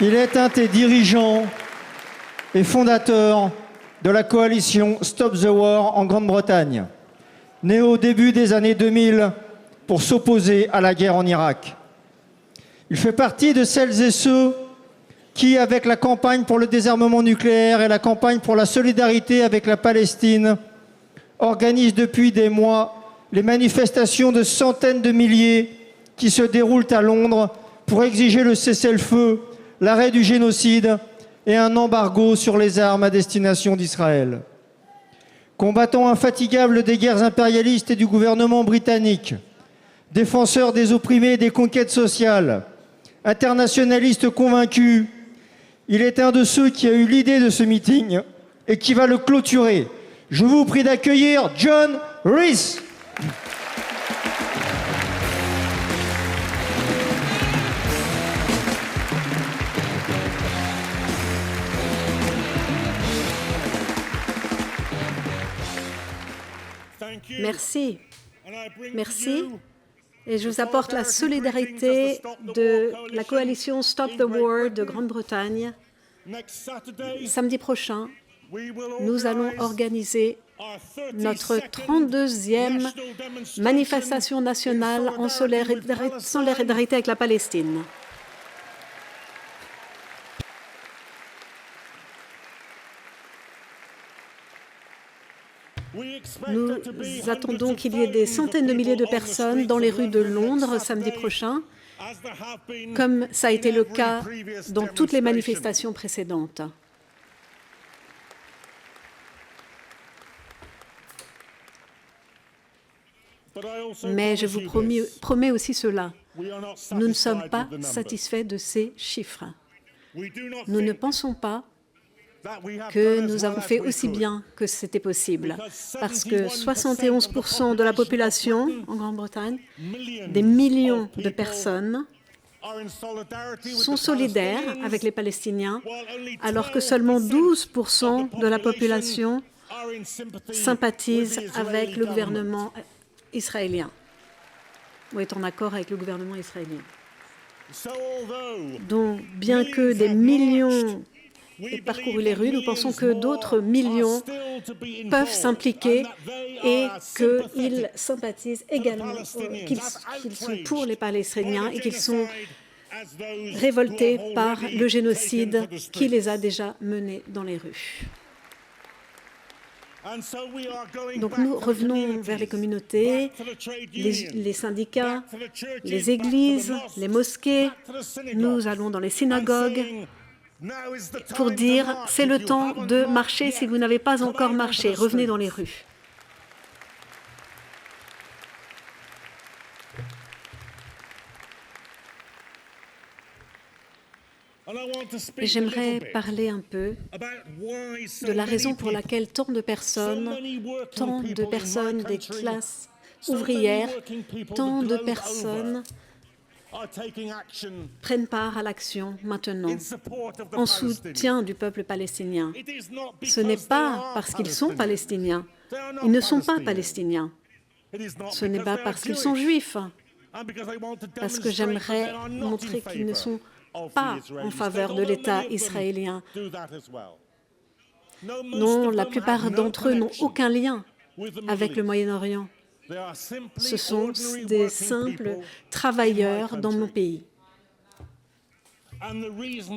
Il est un des dirigeants et fondateur de la coalition Stop the War en Grande-Bretagne, née au début des années 2000 pour s'opposer à la guerre en Irak. Il fait partie de celles et ceux qui, avec la campagne pour le désarmement nucléaire et la campagne pour la solidarité avec la Palestine, organisent depuis des mois les manifestations de centaines de milliers qui se déroulent à Londres pour exiger le cessez-le-feu, l'arrêt du génocide et un embargo sur les armes à destination d'Israël. Combattant infatigable des guerres impérialistes et du gouvernement britannique, défenseur des opprimés et des conquêtes sociales, internationaliste convaincu, il est un de ceux qui a eu l'idée de ce meeting et qui va le clôturer. Je vous prie d'accueillir John Rees. Merci. Merci. Et je vous apporte la solidarité de la coalition Stop the War de Grande-Bretagne. Samedi prochain, nous allons organiser notre 32e manifestation nationale en solidarité avec la Palestine. Nous attendons qu'il y ait des centaines de milliers de personnes dans les rues de Londres samedi prochain, comme ça a été le cas dans toutes les manifestations précédentes. Mais je vous promets aussi cela. Nous ne sommes pas satisfaits de ces chiffres. Nous ne pensons pas que nous avons fait aussi bien que c'était possible, parce que 71% de la population en Grande-Bretagne, des millions de personnes, sont solidaires avec les Palestiniens, alors que seulement 12% de la population sympathise avec le gouvernement israélien, ou est en accord avec le gouvernement israélien. Donc, bien que des millions aient parcouru les rues, nous pensons que d'autres millions peuvent s'impliquer et qu'ils sympathisent également, qu'ils sont pour les Palestiniens et qu'ils sont révoltés par le génocide qui les a déjà menés dans les rues. Donc nous revenons vers les communautés, les syndicats, les églises, les mosquées. Nous allons dans les synagogues pour dire « c'est le temps de marcher si vous n'avez pas encore marché, revenez dans les rues ». Et j'aimerais parler un peu de la raison pour laquelle tant de personnes des classes ouvrières, tant de personnes prennent part à l'action maintenant en soutien du peuple palestinien. Ce n'est pas parce qu'ils sont palestiniens. Ils ne sont pas palestiniens. Ce n'est pas parce qu'ils sont juifs. Parce que j'aimerais montrer qu'ils ne sont pas en faveur de l'État israélien. Non, la plupart d'entre eux n'ont aucun lien avec le Moyen-Orient. Ce sont des simples travailleurs dans mon pays.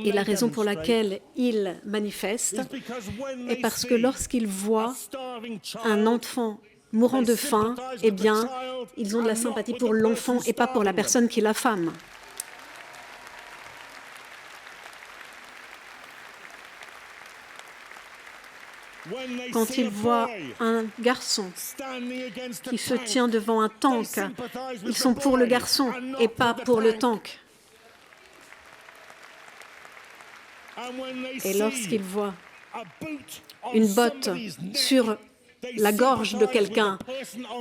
Et la raison pour laquelle ils manifestent est parce que lorsqu'ils voient un enfant mourant de faim, eh bien, ils ont de la sympathie pour l'enfant et pas pour la personne qui l'affame. Quand ils voient un garçon qui se tient devant un tank, ils sont pour le garçon et pas pour le tank. Et lorsqu'ils voient une botte sur la gorge de quelqu'un,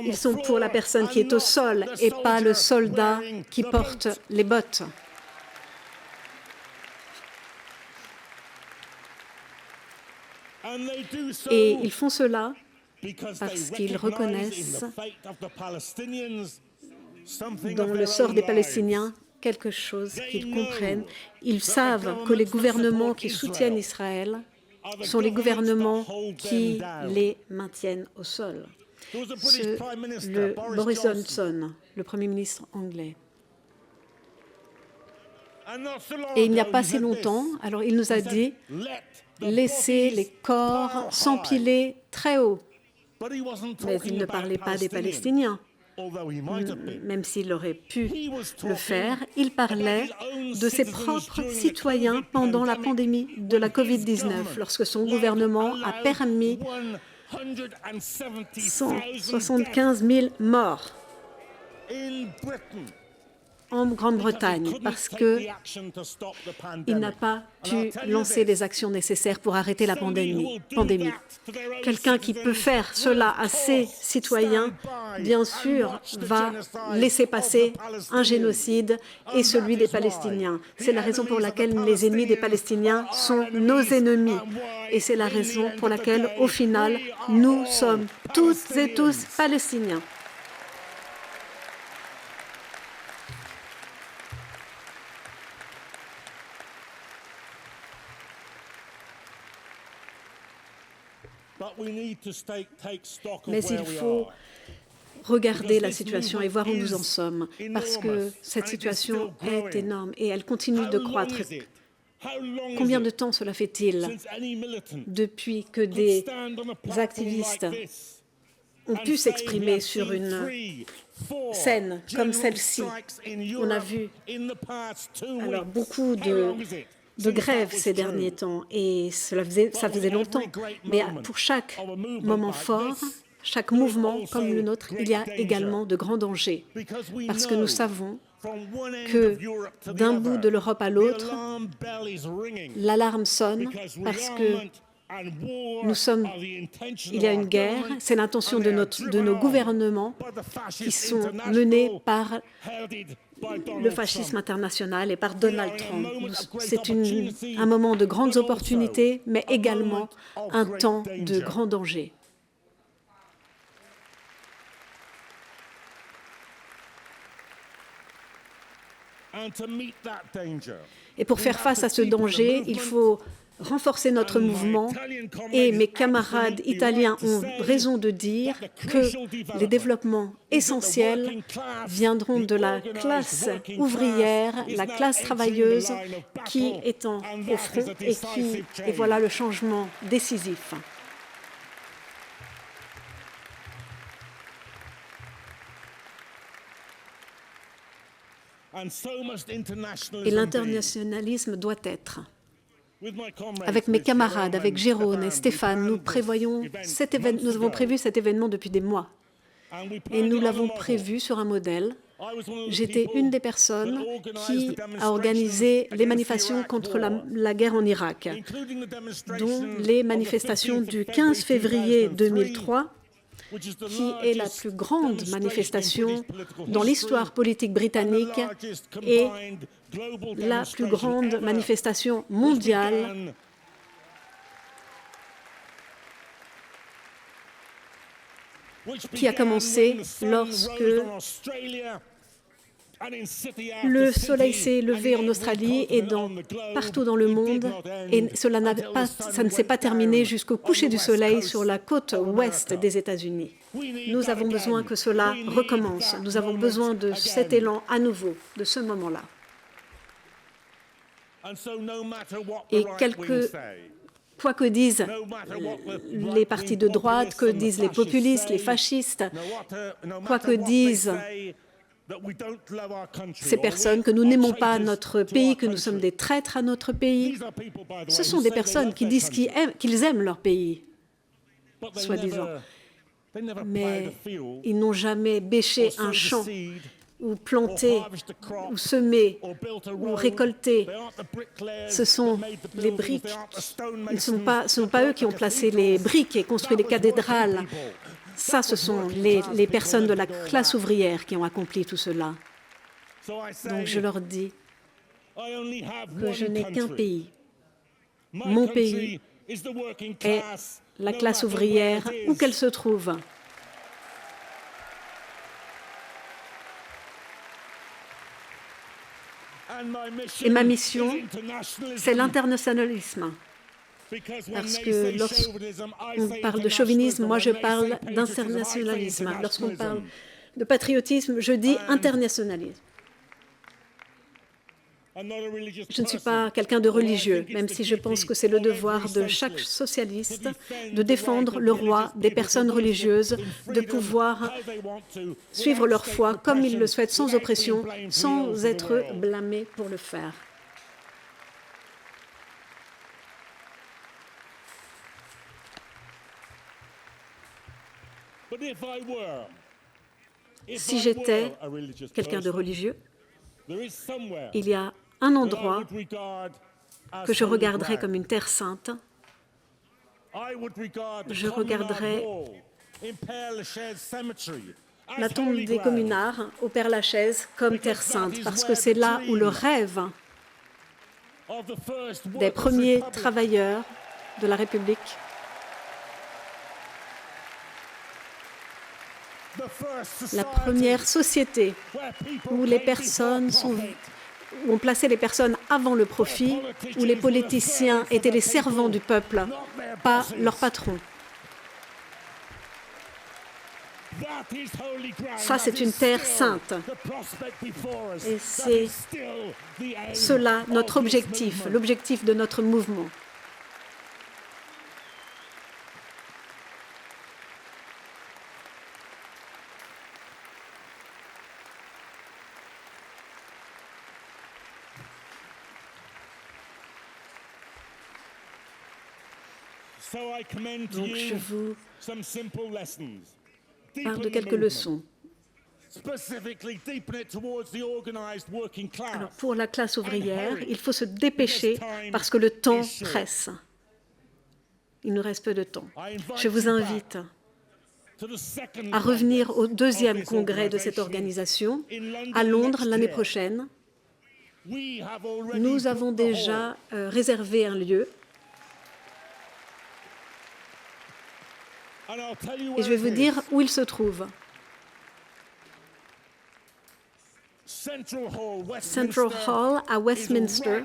ils sont pour la personne qui est au sol et pas le soldat qui porte les bottes. Et ils font cela parce qu'ils reconnaissent dans le sort des Palestiniens quelque chose qu'ils comprennent. Ils savent que les gouvernements qui soutiennent Israël sont les gouvernements qui les maintiennent au sol. Boris Johnson, le Premier ministre anglais. Et il n'y a pas si longtemps, alors il nous a dit « Laissez les corps s'empiler très haut ». Mais il ne parlait pas des Palestiniens, même s'il aurait pu le faire. Il parlait de ses propres citoyens pendant la pandémie de la Covid-19, lorsque son gouvernement a permis 175 000 morts en Grande-Bretagne parce qu'il n'a pas pu lancer les actions nécessaires pour arrêter la pandémie. Quelqu'un qui peut faire cela à ses citoyens, bien sûr, va laisser passer un génocide et celui des Palestiniens. C'est la raison pour laquelle les ennemis des Palestiniens sont nos ennemis. Et c'est la raison pour laquelle, au final, nous sommes toutes et tous Palestiniens. Mais il faut regarder la situation et voir où nous en sommes, parce que cette situation est énorme et elle continue de croître. Combien de temps cela fait-il depuis que des activistes ont pu s'exprimer sur une scène comme celle-ci? On a vu alors beaucoup de grèves ces derniers temps et ça faisait longtemps. Mais pour chaque moment fort, chaque mouvement comme le nôtre, il y a également de grands dangers. Parce que nous savons que d'un bout de l'Europe à l'autre, l'alarme sonne parce que il y a une guerre, c'est l'intention de nos gouvernements qui sont menés par le fascisme international et par Donald Trump. C'est un moment de grandes opportunités, mais également un temps de grands dangers. Et pour faire face à ce danger, il faut renforcer notre mouvement et mes camarades italiens ont raison de dire que les développements essentiels viendront de la classe ouvrière, la classe travailleuse qui est au front et voilà le changement décisif. Et l'internationalisme doit être. Avec mes camarades, avec Jérôme et Stéphane, nous avons prévu cet événement depuis des mois. Et nous l'avons prévu sur un modèle. J'étais une des personnes qui a organisé les manifestations contre la guerre en Irak, dont les manifestations du 15 février 2003, qui est la plus grande manifestation dans l'histoire politique britannique et la plus grande manifestation mondiale qui a commencé lorsque le soleil s'est levé en Australie et partout dans le monde, et ça ne s'est pas terminé jusqu'au coucher du soleil sur la côte ouest des États-Unis. Nous avons besoin que cela recommence. Nous avons besoin de cet élan à nouveau, de ce moment-là. Et quoi que disent les partis de droite, que disent les populistes, les fascistes, quoi que disent ces personnes, que nous n'aimons pas notre pays, que nous sommes des traîtres à notre pays, ce sont des personnes qui disent qu'ils aiment leur pays, soi-disant. Mais ils n'ont jamais bêché un champ, ou planté, ou semé, ou récolté. Ce sont les briques. Ce ne sont pas eux qui ont placé les briques et construit les cathédrales. Ça, ce sont les personnes de la classe ouvrière qui ont accompli tout cela. Donc je leur dis que je n'ai qu'un pays. Mon pays est la classe ouvrière, où qu'elle se trouve. Et ma mission, c'est l'internationalisme. Parce que lorsqu'on parle de chauvinisme, moi je parle d'internationalisme. Lorsqu'on parle de patriotisme, je dis internationalisme. Je ne suis pas quelqu'un de religieux, même si je pense que c'est le devoir de chaque socialiste de défendre le droit des personnes religieuses de pouvoir suivre leur foi comme ils le souhaitent, sans oppression, sans être blâmés pour le faire. Si j'étais quelqu'un de religieux, il y a un endroit que je regarderais comme une terre sainte. Je regarderais la tombe des communards au Père-Lachaise comme terre sainte, parce que c'est là où le rêve des premiers travailleurs de la République, la première société où les personnes où on plaçait les personnes avant le profit, où les politiciens étaient les servants du peuple, pas leurs patrons. Ça, c'est une terre sainte. Et c'est cela notre objectif, l'objectif de notre mouvement. Donc, je vous parle de quelques leçons. Alors, pour la classe ouvrière, il faut se dépêcher parce que le temps presse. Il nous reste peu de temps. Je vous invite à revenir au deuxième congrès de cette organisation à Londres l'année prochaine. Nous avons déjà réservé un lieu. Et je vais vous dire où il se trouve. Central Hall à Westminster,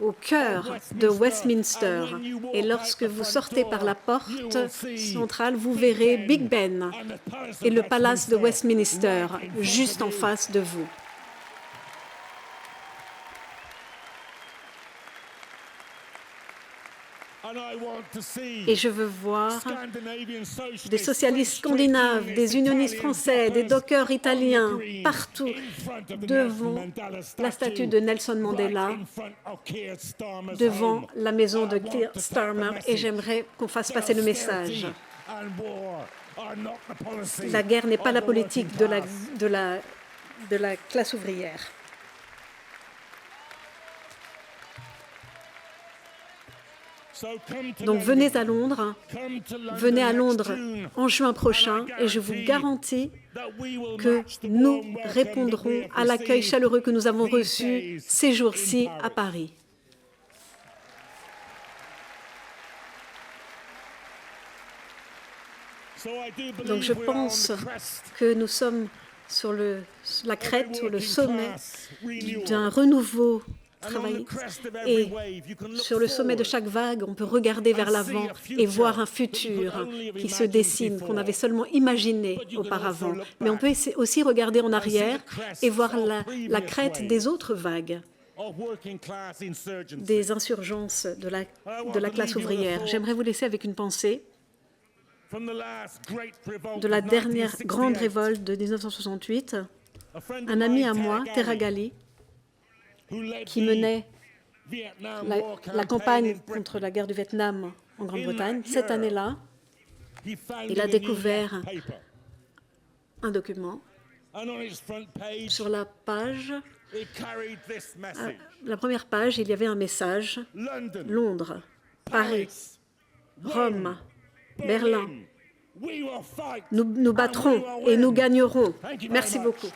au cœur de Westminster. Et lorsque vous sortez par la porte centrale, vous verrez Big Ben et le palace de Westminster, juste en face de vous. Et je veux voir des socialistes scandinaves, des unionistes français, des dockers italiens, partout devant la statue de Nelson Mandela, devant la maison de Keir Starmer, et j'aimerais qu'on fasse passer le message. La guerre n'est pas la politique de la classe ouvrière. Donc venez à Londres en juin prochain et je vous garantis que nous répondrons à l'accueil chaleureux que nous avons reçu ces jours-ci à Paris. Donc je pense que nous sommes sur la crête ou le sommet d'un renouveau travailler. Et sur le sommet de chaque vague, on peut regarder vers l'avant et voir un futur qui se dessine, qu'on avait seulement imaginé auparavant. Mais on peut aussi regarder en arrière et voir la crête des autres vagues, des insurgences de la classe ouvrière. J'aimerais vous laisser avec une pensée de la dernière grande révolte de 1968. Un ami à moi, Teragali, qui menait la campagne contre la guerre du Vietnam en Grande-Bretagne, cette année-là, il a découvert un document. Sur la première page, il y avait un message. Londres, Paris, Rome, Berlin. Nous battrons et nous gagnerons. Merci beaucoup.